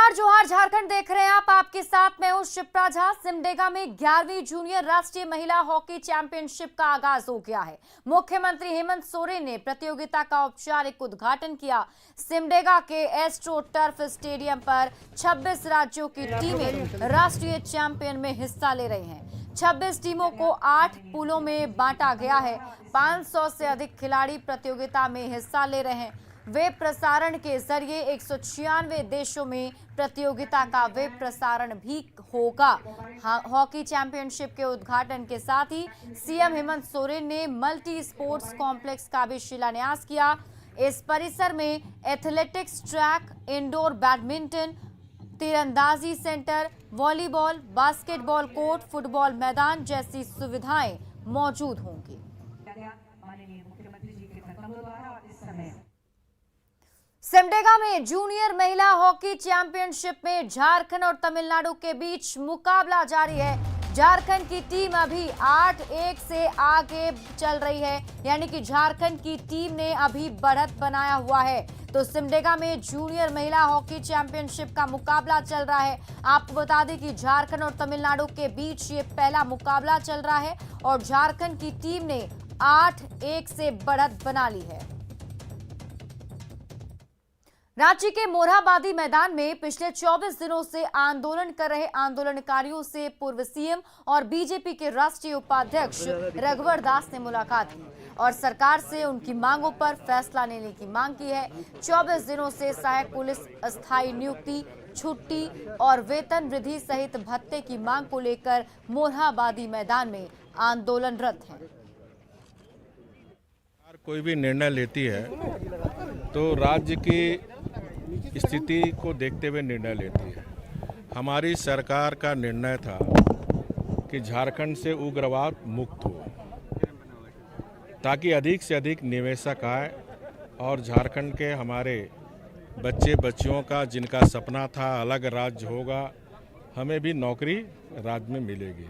नमस्कार, जोहार झारखंड देख रहे हैं आप। आपके साथ मैं हूं शिप्रा झा। सिमडेगा में 11वीं जूनियर राष्ट्रीय महिला हॉकी चैंपियनशिप का आगाज हो गया है। मुख्यमंत्री हेमंत सोरेन ने प्रतियोगिता का औपचारिक उद्घाटन किया। सिमडेगा के एस्ट्रो टर्फ स्टेडियम पर 26 राज्यों की टीमें राष्ट्रीय चैंपियन में हिस्सा ले रही हैं। 26 टीमों को 8 पूलों में बांटा गया है। 500 से अधिक खिलाड़ी प्रतियोगिता में हिस्सा ले रहे हैं। वेब प्रसारण के जरिए 196 देशों में प्रतियोगिता का वेब प्रसारण भी होगा। हॉकी चैंपियनशिप के उद्घाटन के साथ ही सीएम हेमंत सोरेन ने मल्टी स्पोर्ट्स कॉम्प्लेक्स का भी शिलान्यास किया। इस परिसर में एथलेटिक्स ट्रैक, इंडोर बैडमिंटन, तीरंदाजी centre, volleyball, basketball court, football मैदान जैसी सुविधाएं मौजूद होंगी। सिमडेगा में जूनियर महिला हॉकी चैंपियनशिप में झारखंड और तमिलनाडु के बीच मुकाबला जारी है। झारखंड की टीम अभी 8-1 से आगे चल रही है, यानी कि झारखंड की टीम ने अभी बढ़त बनाया हुआ है। तो सिमडेगा में जूनियर महिला हॉकी चैंपियनशिप का मुकाबला चल रहा है। आपको बता दें कि झारखंड और तमिलनाडु के बीच ये पहला मुकाबला चल रहा है और झारखंड की टीम ने 8-1 से बढ़त बना ली है। रांची के मोरहाबादी मैदान में पिछले 24 दिनों से आंदोलन कर रहे आंदोलनकारियों से पूर्व सीएम और बीजेपी के राष्ट्रीय उपाध्यक्ष रघुवर दास ने मुलाकात की और सरकार से उनकी मांगों पर फैसला लेने की मांग की है। 24 दिनों से सहायक पुलिस अस्थायी नियुक्ति, छुट्टी और वेतन वृद्धि सहित भत्ते की मांग को लेकर मोरहाबादी मैदान में आंदोलनरत हैं। कोई भी निर्णय लेती है तो राज्य की स्थिति को देखते हुए निर्णय लेती है। हमारी सरकार का निर्णय था कि झारखंड से उग्रवाद मुक्त हो, ताकि अधिक से अधिक निवेशक आए और झारखंड के हमारे बच्चे बच्चियों का, जिनका सपना था अलग राज्य होगा, हमें भी नौकरी राज्य में मिलेगी।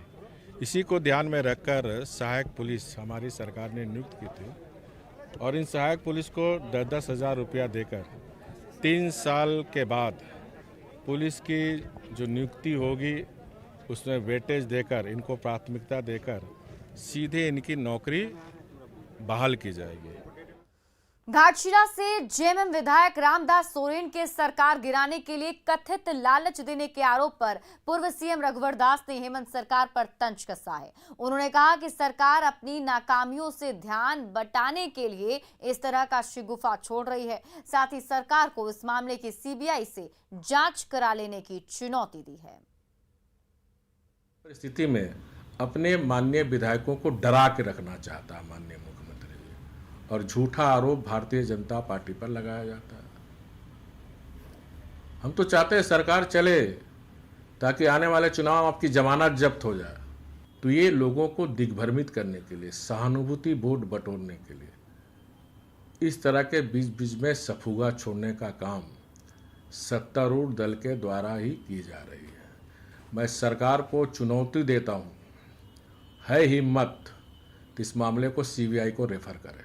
इसी को ध्यान में रखकर सहायक पुलिस हमारी सरकार ने नियुक्त की थी और इन सहायक पुलिस को 10-10 हज़ार रुपया देकर 3 साल के बाद पुलिस की जो नियुक्ति होगी उसमें वेटेज देकर, इनको प्राथमिकता देकर सीधे इनकी नौकरी बहाल की जाएगी। घाटशिला से जेएमएम विधायक रामदास सोरेन के सरकार गिराने के लिए कथित लालच देने के आरोप पर पूर्व सीएम रघुवर दास ने हेमंत सरकार पर तंज कसा है। उन्होंने कहा कि सरकार अपनी नाकामियों से ध्यान बटाने के लिए इस तरह का शिगुफा छोड़ रही है। साथ ही सरकार को इस मामले की सीबीआई से जांच करा लेने की चुनौती दी है। परिस्थिति में अपने माननीय विधायकों को डरा के रखना चाहता है माननीय मुख्यमंत्री, और झूठा आरोप भारतीय जनता पार्टी पर लगाया जाता है। हम तो चाहते हैं सरकार चले ताकि आने वाले चुनाव आपकी जमानत जब्त हो जाए। तो ये लोगों को दिग्भ्रमित करने के लिए, सहानुभूति वोट बटोरने के लिए इस तरह के बीच बीच में सफुगा छोड़ने का काम सत्तारूढ़ दल के द्वारा ही की जा रही है। मैं सरकार को चुनौती देता हूँ, है हिम्मत तो इस मामले को सीबीआई को रेफर करें।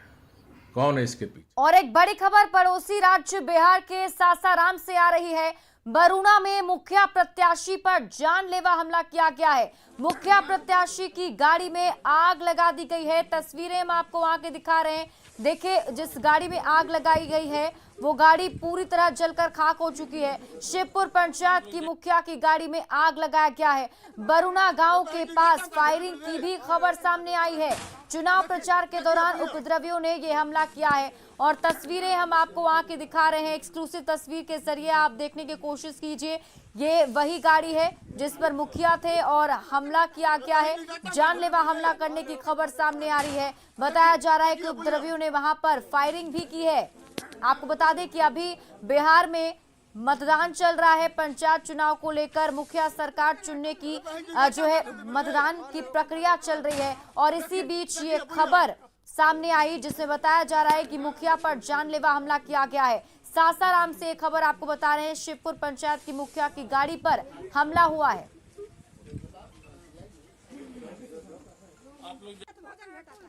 कौन है इसके पीछे? और एक बड़ी खबर पड़ोसी राज्य बिहार के सासाराम से आ रही है। बरूना में मुखिया प्रत्याशी पर जानलेवा हमला किया गया है। मुखिया प्रत्याशी की गाड़ी में आग लगा दी गई है। तस्वीरें हम आपको वहां के दिखा रहे हैं। देखिए, जिस गाड़ी में आग लगाई गई है वो गाड़ी पूरी तरह जलकर खाक हो चुकी है। शिवपुर पंचायत की मुखिया की गाड़ी में आग लगाया गया है। बरूना गांव के पास फायरिंग की भी खबर सामने आई है। चुनाव प्रचार के दौरान उपद्रवियों ने ये हमला किया है और तस्वीरें हम आपको वहां की दिखा रहे हैं। एक्सक्लूसिव तस्वीर के जरिए आप देखने की कोशिश कीजिए। ये वही गाड़ी है जिस पर मुखिया थे और हमला किया गया है। जानलेवा हमला करने की खबर सामने आ रही है। बताया जा रहा है कि उपद्रवियों ने वहां पर फायरिंग भी की है। आपको बता दें कि अभी बिहार में मतदान चल रहा है। पंचायत चुनाव को लेकर मुखिया सरकार चुनने की जो है मतदान की प्रक्रिया चल रही है और इसी बीच ये खबर सामने आई जिसमें बताया जा रहा है कि मुखिया पर जानलेवा हमला किया गया है। सासाराम से एक खबर आपको बता रहे हैं। शिवपुर पंचायत की मुखिया की गाड़ी पर हमला हुआ है।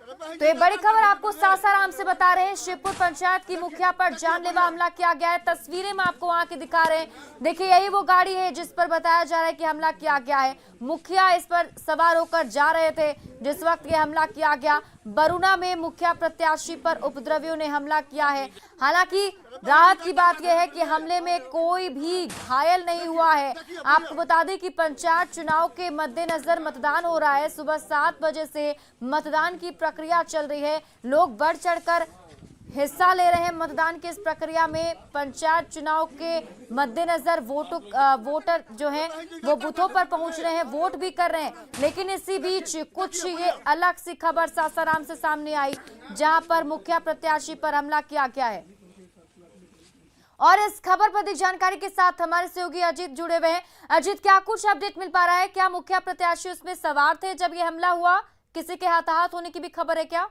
तो ये बड़ी खबर आपको सासाराम से बता रहे हैं। शिवपुर पंचायत की मुखिया पर जानलेवा हमला किया गया है। तस्वीरें में आपको वहां की दिखा रहे हैं। देखिए, यही वो गाड़ी है जिस पर बताया जा रहा है कि हमला किया गया है। मुखिया इस पर सवार होकर जा रहे थे जिस वक्त ये हमला किया गया। बरूना में मुखिया प्रत्याशी पर उपद्रवियों ने हमला किया है। हालांकि राहत की बात यह है कि हमले में कोई भी घायल नहीं हुआ है। आपको बता दें कि पंचायत चुनाव के मद्देनजर मतदान हो रहा है। सुबह 7 बजे से मतदान की प्रक्रिया चल रही है। लोग बढ़ चढ़कर हिस्सा ले रहे हैं मतदान की इस प्रक्रिया में। पंचायत चुनाव के मद्देनजर वोटर जो हैं वो बूथों पर पहुंच रहे हैं, वोट भी कर रहे हैं। लेकिन इसी बीच कुछ ये अलग सी खबर सासाराम से सामने आई, जहां पर मुखिया प्रत्याशी पर हमला किया गया है। और इस खबर पर अधिक जानकारी के साथ हमारे सहयोगी अजीत जुड़े हुए हैं। अजीत, क्या कुछ अपडेट मिल पा रहा है? क्या मुखिया प्रत्याशी उसमें सवार थे जब ये हमला हुआ? किसी के हताहत होने की भी खबर है क्या?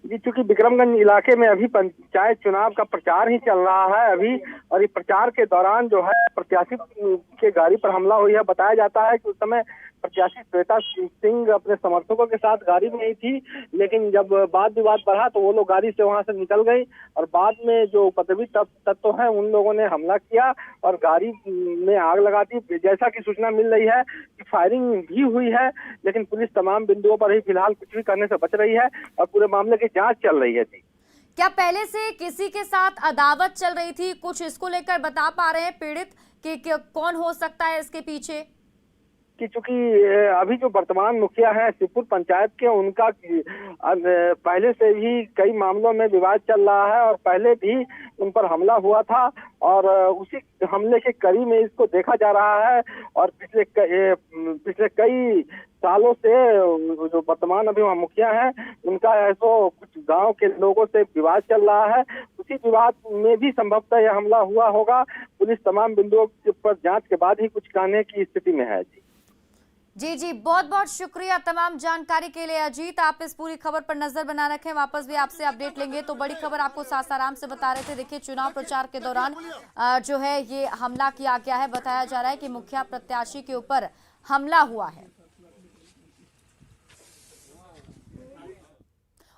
जी, चूंकि विक्रमगंज इलाके में अभी पंचायत चुनाव का प्रचार ही चल रहा है अभी, और ये प्रचार के दौरान जो है प्रत्याशी के गाड़ी पर हमला हुई है। बताया जाता है कि उस समय प्रत्याशी श्वेता सिंह अपने समर्थकों के साथ गाड़ी में ही थी, लेकिन जब वाद विवाद बढ़ा तो वो लोग गाड़ी से वहां से निकल गई और बाद में जो उपद्रवी तत्व हैं उन लोगों ने हमला किया और गाड़ी में आग लगा दी। जैसा कि सूचना मिल रही है कि फायरिंग भी हुई है, लेकिन पुलिस तमाम बिंदुओं पर ही फिलहाल कुछ भी करने से बच रही है और पूरे मामले की जांच चल रही है। जी, क्या पहले से किसी के साथ अदावत चल रही थी? कुछ इसको लेकर बता पा रहे हैं पीड़ित कि कौन हो सकता है इसके पीछे? कि चूंकि अभी जो वर्तमान मुखिया हैं शिवपुर पंचायत के, उनका पहले से ही कई मामलों में विवाद चल रहा है और पहले भी उन पर हमला हुआ था और उसी हमले के कड़ी में इसको देखा जा रहा है। और पिछले कई सालों से जो वर्तमान अभी वहाँ मुखिया हैं उनका ऐसो कुछ गांव के लोगों से विवाद चल रहा है। उसी विवाद में भी संभवतः यह हमला हुआ होगा। पुलिस तमाम बिंदुओं पर जांच के बाद ही कुछ कहने की स्थिति में है। जी, बहुत बहुत शुक्रिया तमाम जानकारी के लिए अजीत। आप इस पूरी खबर पर नजर बना रखें, वापस भी आपसे अपडेट लेंगे। तो बड़ी खबर आपको सासाराम से बता रहे थे। देखिए, चुनाव प्रचार के दौरान जो है ये हमला किया गया है। बताया जा रहा है कि मुखिया प्रत्याशी के ऊपर हमला हुआ है।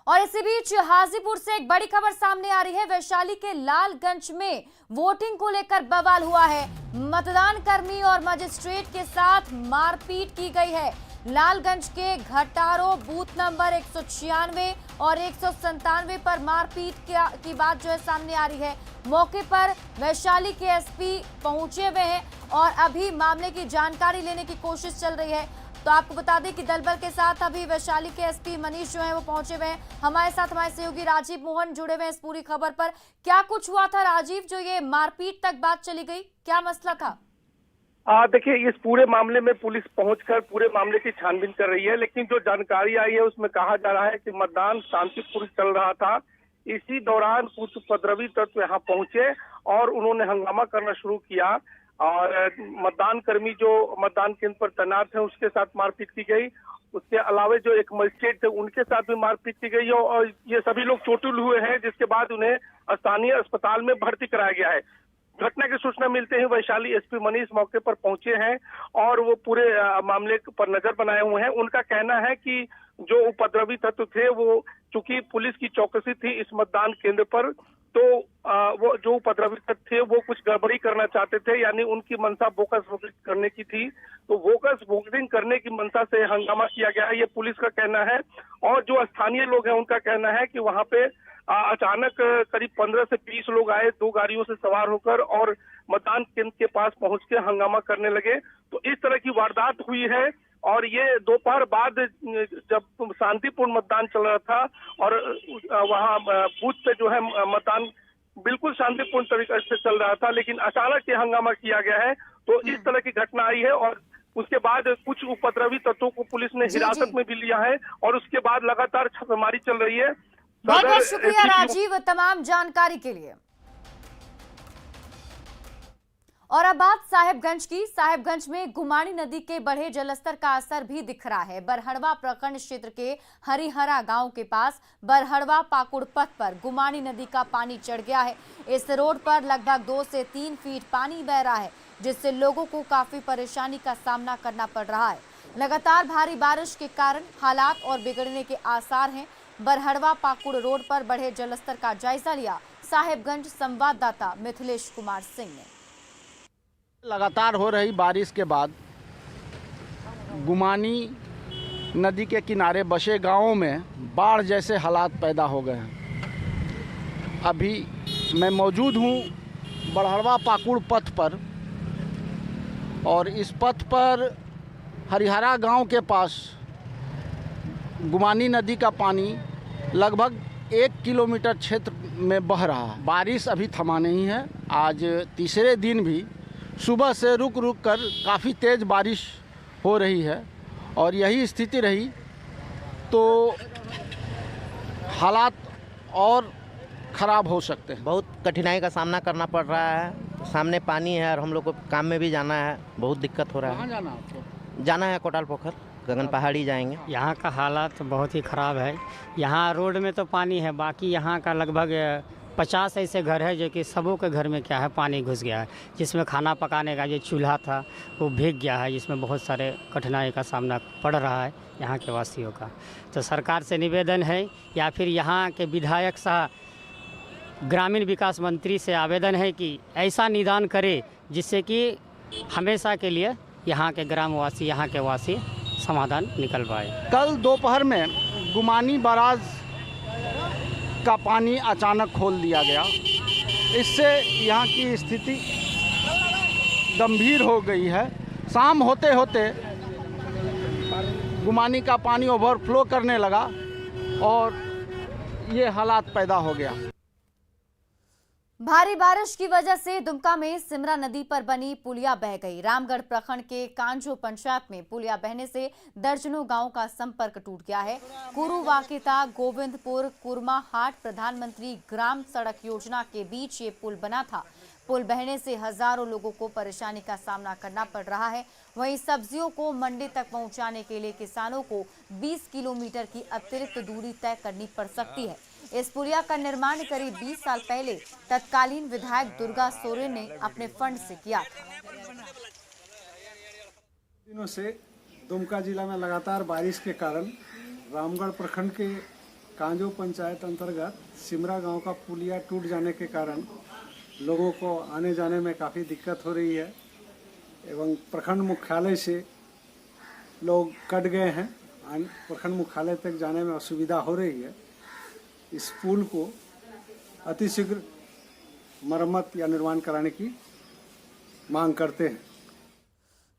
और इसी बीच हाजीपुर से एक बड़ी खबर सामने आ रही है। वैशाली के लालगंज में वोटिंग को लेकर बवाल हुआ है। मतदान कर्मी और मजिस्ट्रेट के साथ मारपीट की गई है। लालगंज के घटारो बूथ नंबर 196 और 197 पर मारपीट की बात जो है सामने आ रही है। मौके पर वैशाली के एसपी पहुंचे हुए हैं और अभी मामले की जानकारी लेने की कोशिश चल रही है। तो आपको बता दें कि दलबल के साथ अभी वैशाली के एसपी मनीष जो है वो पहुंचे हुए हैं। हमारे साथ हमारे सहयोगी राजीव मोहन जुड़े हुए हैं इस पूरी खबर पर। क्या कुछ हुआ था राजीव, जो ये मारपीट तक बात चली गई? क्या मसला था? देखिए, इस पूरे मामले में पुलिस पहुंचकर पूरे मामले की छानबीन कर रही है, लेकिन जो जानकारी आई है उसमें कहा जा रहा है कि मतदान शांतिपूर्ण चल रहा था। इसी दौरान कुछ उपद्रवी तत्व यहाँ पहुंचे और उन्होंने हंगामा करना शुरू किया और मतदान कर्मी जो मतदान केंद्र पर तैनात है उसके साथ मारपीट की गई। उसके अलावा जो एक मजिस्ट्रेट थे उनके साथ भी मारपीट की गई और ये सभी लोग चोटिल हुए हैं, जिसके बाद उन्हें स्थानीय अस्पताल में भर्ती कराया गया है। घटना की सूचना मिलते ही वैशाली एसपी मनीष मौके पर पहुंचे हैं और वो पूरे मामले पर नजर बनाए हुए हैं। उनका कहना है कि जो उपद्रवी तत्व थे वो चूंकि पुलिस की चौकसी थी इस मतदान केंद्र पर, तो वो जो उपद्रवी तत्व थे वो कुछ गड़बड़ी करना चाहते थे, यानी उनकी मंशा बोगस वोटिंग करने की थी। तो बोगस वोटिंग करने की मंशा से हंगामा किया गया है, ये पुलिस का कहना है। और जो स्थानीय लोग हैं उनका कहना है कि वहां पे अचानक करीब 15 से 20 लोग आए 2 गाड़ियों से सवार होकर और मतदान केंद्र के पास पहुंच के हंगामा करने लगे। तो इस तरह की वारदात हुई है और ये दोपहर बाद जब शांतिपूर्ण मतदान चल रहा था और वहां बूथ पे जो है मतदान बिल्कुल शांतिपूर्ण तरीके से चल रहा था, लेकिन अचानक ये हंगामा किया गया है। तो इस तरह की घटना आई है और उसके बाद कुछ उपद्रवी तत्वों को पुलिस ने हिरासत में भी लिया है और उसके बाद लगातार छापेमारी चल रही है। बहुत बहुत शुक्रिया राजीव तमाम जानकारी के लिए। और अब बात साहेबगंज की। साहेबगंज में गुमानी नदी के बढ़े जलस्तर का असर भी दिख रहा है। बरहड़वा प्रखंड क्षेत्र के हरिहरा गांव के पास बरहड़वा पाकुड़ पथ पर गुमानी नदी का पानी चढ़ गया है। इस रोड पर लगभग 2 से 3 फीट पानी बह रहा है, जिससे लोगों को काफी परेशानी का सामना करना पड़ रहा है। लगातार भारी बारिश के कारण हालात और बिगड़ने के आसार हैं। बरहड़वा पाकुड़ रोड पर बढ़े जलस्तर का जायजा लिया साहेबगंज संवाददाता मिथिलेश कुमार सिंह ने। लगातार हो रही बारिश के बाद गुमानी नदी के किनारे बसे गांवों में बाढ़ जैसे हालात पैदा हो गए हैं। अभी मैं मौजूद हूं बरहड़वा पाकुड़ पथ पर, और इस पथ पर हरिहरा गांव के पास गुमानी नदी का पानी लगभग 1 किलोमीटर क्षेत्र में बह रहा है। बारिश अभी थमा नहीं है। आज तीसरे दिन भी सुबह से रुक रुक कर काफ़ी तेज़ बारिश हो रही है, और यही स्थिति रही तो हालात और ख़राब हो सकते हैं। बहुत कठिनाई का सामना करना पड़ रहा है। सामने पानी है और हम लोग को काम में भी जाना है, बहुत दिक्कत हो रहा है। कहाँ जाना आपको? जाना है कोटाल पोखर, गगन पहाड़ी जाएंगे। यहाँ का हालात बहुत ही ख़राब है। यहाँ रोड में तो पानी है, बाकी यहाँ का लगभग 50 ऐसे घर है जो कि सबों के घर में क्या है पानी घुस गया है, जिसमें खाना पकाने का जो चूल्हा था वो भीग गया है, जिसमें बहुत सारे कठिनाई का सामना पड़ रहा है यहाँ के वासियों का। तो सरकार से निवेदन है, या फिर यहाँ के विधायक सह ग्रामीण विकास मंत्री से आवेदन है कि ऐसा निदान करे जिससे कि हमेशा के लिए यहाँ के ग्रामवासी, यहाँ के वासी समाधान निकल पाए। कल दोपहर में गुमानी बराज का पानी अचानक खोल दिया गया। इससे यहाँ की स्थिति गंभीर हो गई है। शाम होते होते गुमानी का पानी ओवरफ्लो करने लगा और ये हालात पैदा हो गया। भारी बारिश की वजह से दुमका में सिमरा नदी पर बनी पुलिया बह गई। रामगढ़ प्रखंड के कांजो पंचायत में पुलिया बहने से दर्जनों गांवों का संपर्क टूट गया है। कुरु वाकिता गोविंदपुर कुरमा हाट प्रधानमंत्री ग्राम सड़क योजना के बीच ये पुल बना था। पुल बहने से हजारों लोगों को परेशानी का सामना करना पड़ रहा है। वहीं सब्जियों को मंडी तक पहुंचाने के लिए किसानों को 20 किलोमीटर की अतिरिक्त दूरी तय करनी पड़ सकती है। इस पुलिया का निर्माण करीब 20 साल पहले तत्कालीन विधायक दुर्गा सोरेन ने अपने फंड से किया था। दिनों से दुमका जिला में लगातार बारिश के कारण रामगढ़ प्रखंड के कांजो पंचायत अंतर्गत सिमरा गांव का पुलिया टूट जाने के कारण लोगों को आने जाने में काफ़ी दिक्कत हो रही है, एवं प्रखंड मुख्यालय से लोग कट गए हैं। प्रखंड मुख्यालय तक जाने में असुविधा हो रही है। इस पुल को अतिशीघ्र मरम्मत या निर्माण कराने की मांग करते हैं।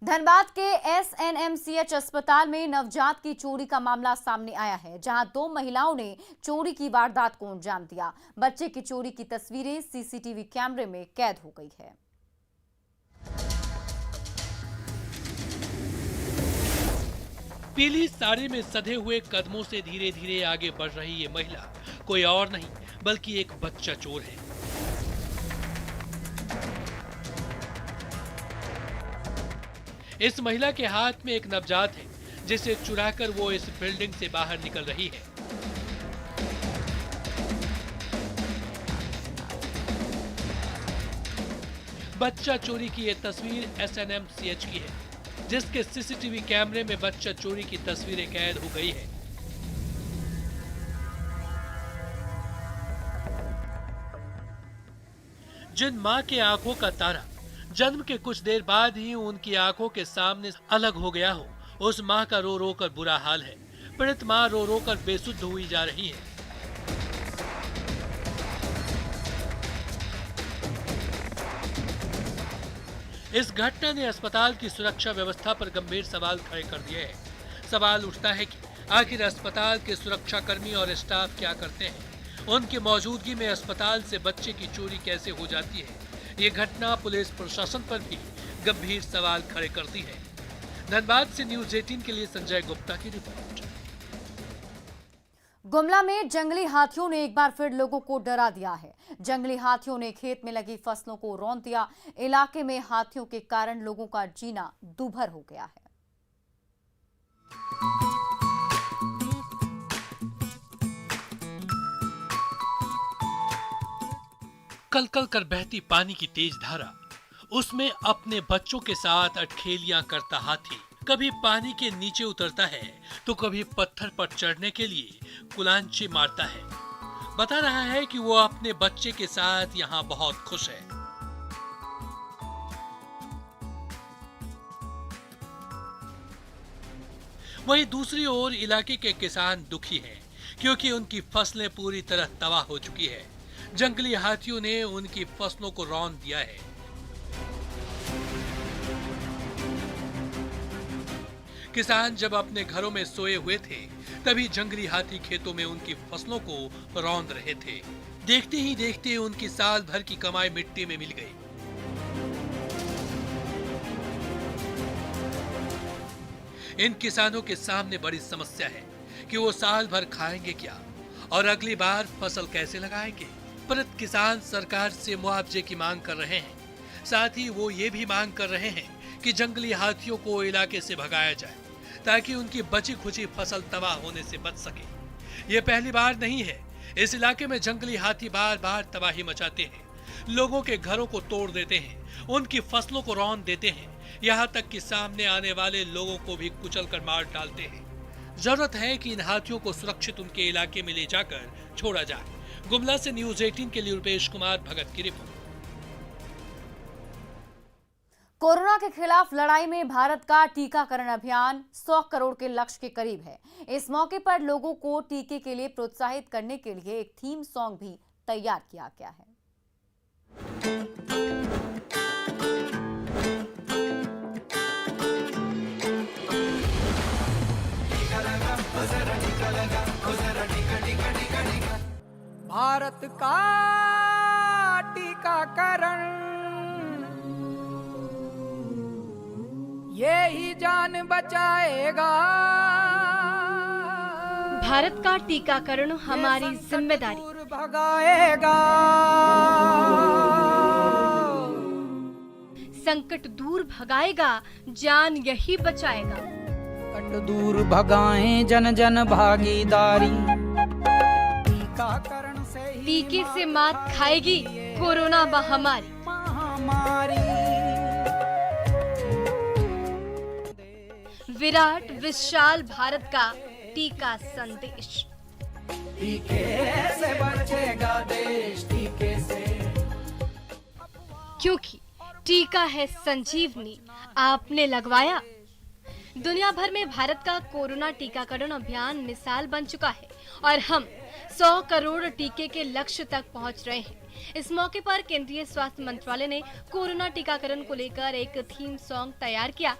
धनबाद के SNMCH अस्पताल में नवजात की चोरी का मामला सामने आया है, जहां 2 महिलाओं ने चोरी की वारदात को अंजाम दिया। बच्चे की चोरी की तस्वीरें CCTV कैमरे में कैद हो गई है। पीली साड़ी में सधे हुए कदमों से धीरे धीरे आगे बढ़ रही ये महिला कोई और नहीं बल्कि एक बच्चा चोर है। इस महिला के हाथ में एक नवजात है, जिसे चुराकर वो इस बिल्डिंग से बाहर निकल रही है। बच्चा चोरी की ये तस्वीर SNMCH की है, जिसके CCTV कैमरे में बच्चा चोरी की तस्वीरें कैद हो गई है। जिन मां के आंखों का तारा जन्म के कुछ देर बाद ही उनकी आंखों के सामने अलग हो गया हो, उस मां का रो रो कर बुरा हाल है। पीड़ित मां रो रो कर बेसुध हुई जा रही है। इस घटना ने अस्पताल की सुरक्षा व्यवस्था पर गंभीर सवाल खड़े कर दिए हैं। सवाल उठता है कि आखिर अस्पताल के सुरक्षाकर्मी और स्टाफ क्या करते हैं? उनकी मौजूदगी में अस्पताल से बच्चे की चोरी कैसे हो जाती है? ये घटना पुलिस प्रशासन पर भी गंभीर सवाल खड़े करती है। धनबाद से न्यूज़ 18 के लिए संजय गुप्ता की रिपोर्ट। गुमला में जंगली हाथियों ने एक बार फिर लोगों को डरा दिया है। जंगली हाथियों ने खेत में लगी फसलों को रौंद दिया। इलाके में हाथियों के कारण लोगों का जीना दूभर हो गया है। कलकल कर बहती पानी की तेज धारा, उसमें अपने बच्चों के साथ अटखेलियां करता हाथी, कभी पानी के नीचे उतरता है तो कभी पत्थर पर चढ़ने के लिए कुलांचे मारता है। बता रहा है कि वो अपने बच्चे के साथ यहाँ बहुत खुश है। वहीं दूसरी ओर इलाके के किसान दुखी हैं क्योंकि उनकी फसलें पूरी तरह तबाह हो चुकी है। जंगली हाथियों ने उनकी फसलों को रौंद दिया है। किसान जब अपने घरों में सोए हुए थे तभी जंगली हाथी खेतों में उनकी फसलों को रौंद रहे थे। देखते ही देखते उनकी साल भर की कमाई मिट्टी में मिल गई। इन किसानों के सामने बड़ी समस्या है कि वो साल भर खाएंगे क्या और अगली बार फसल कैसे लगाएंगे। पर किसान सरकार से मुआवजे की मांग कर रहे हैं। साथ ही वो ये भी मांग कर रहे हैं कि जंगली हाथियों को इलाके से भगाया जाए ताकि उनकी बची खुची फसल तबाह होने से बच सके। ये पहली बार नहीं है। इस इलाके में जंगली हाथी बार बार तबाही मचाते हैं, लोगों के घरों को तोड़ देते हैं, उनकी फसलों को रौंद देते हैं, यहाँ तक कि सामने आने वाले लोगों को भी कुचलकर मार डालते हैं। जरूरत है कि इन हाथियों को सुरक्षित उनके इलाके में ले जाकर छोड़ा जाए। गुमला से न्यूज़ 18 के लिए रुपेश कुमार भगत की रिपोर्ट। कोरोना के खिलाफ लड़ाई में भारत का टीकाकरण अभियान 100 करोड़ के लक्ष्य के करीब है। इस मौके पर लोगों को टीके के लिए प्रोत्साहित करने के लिए एक थीम सॉन्ग भी तैयार किया गया है। भारत का टीकाकरण ये ही जान बचाएगा। भारत का टीकाकरण हमारी जिम्मेदारी भगाएगा। संकट दूर भगाएगा, जान यही बचाएगा। संकट दूर भगाएं, जन जन भागीदारी। टीकाकरण से टीके से मात खाएगी कोरोना महामारी। विराट विशाल भारत का टीका संदेश। टीके से बचेगा देश, टीके से। क्योंकि टीका है संजीवनी, आपने लगवाया। दुनिया भर में भारत का कोरोना टीकाकरण अभियान मिसाल बन चुका है और हम 100 करोड़ टीके के लक्ष्य तक पहुंच रहे हैं। इस मौके पर केंद्रीय स्वास्थ्य मंत्रालय ने कोरोना टीकाकरण को लेकर एक थीम सॉन्ग तैयार किया।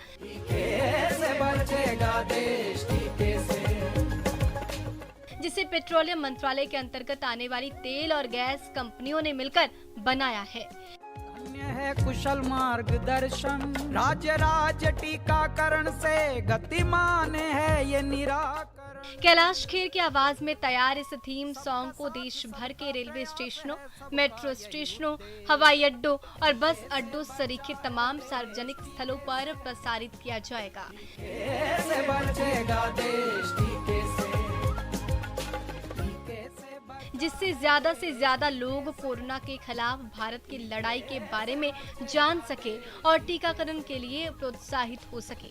जिसे पेट्रोलियम मंत्रालय के अंतर्गत आने वाली तेल और गैस कंपनियों ने मिलकर बनाया है। है कुशल मार्गदर्शन, राज्य राज्य टीकाकरण से गतिमान है ये निराकरण। कैलाश खेर की आवाज में तैयार इस थीम सॉन्ग को देश भर के रेलवे स्टेशनों, मेट्रो स्टेशनों, हवाई अड्डों और बस अड्डों सरीखे तमाम सार्वजनिक स्थलों पर प्रसारित किया जाएगा। कैसे बचेगा देश टीके से, जिससे ज्यादा से ज्यादा लोग कोरोना के खिलाफ भारत की लड़ाई के बारे में जान सके और टीकाकरण के लिए प्रोत्साहित हो सके।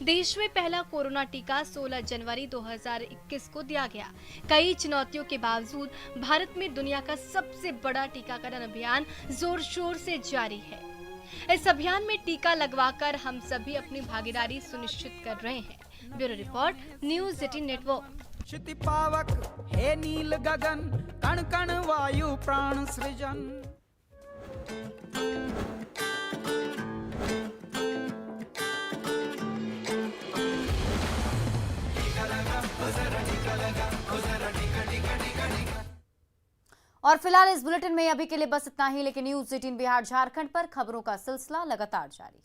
देश में पहला कोरोना टीका 16 जनवरी 2021 को दिया गया। कई चुनौतियों के बावजूद भारत में दुनिया का सबसे बड़ा टीकाकरण अभियान जोर शोर से जारी है। इस अभियान में टीका लगवाकर हम सभी अपनी भागीदारी सुनिश्चित कर रहे हैं। Bureau report, news 18 network. क्षिति पावक हे नील गगन, कण कण वायु प्राण सृजन। और फिलहाल इस बुलेटिन में अभी के लिए बस इतना ही, लेकिन न्यूज़ 18 बिहार झारखंड पर खबरों का सिलसिला लगातार जारी।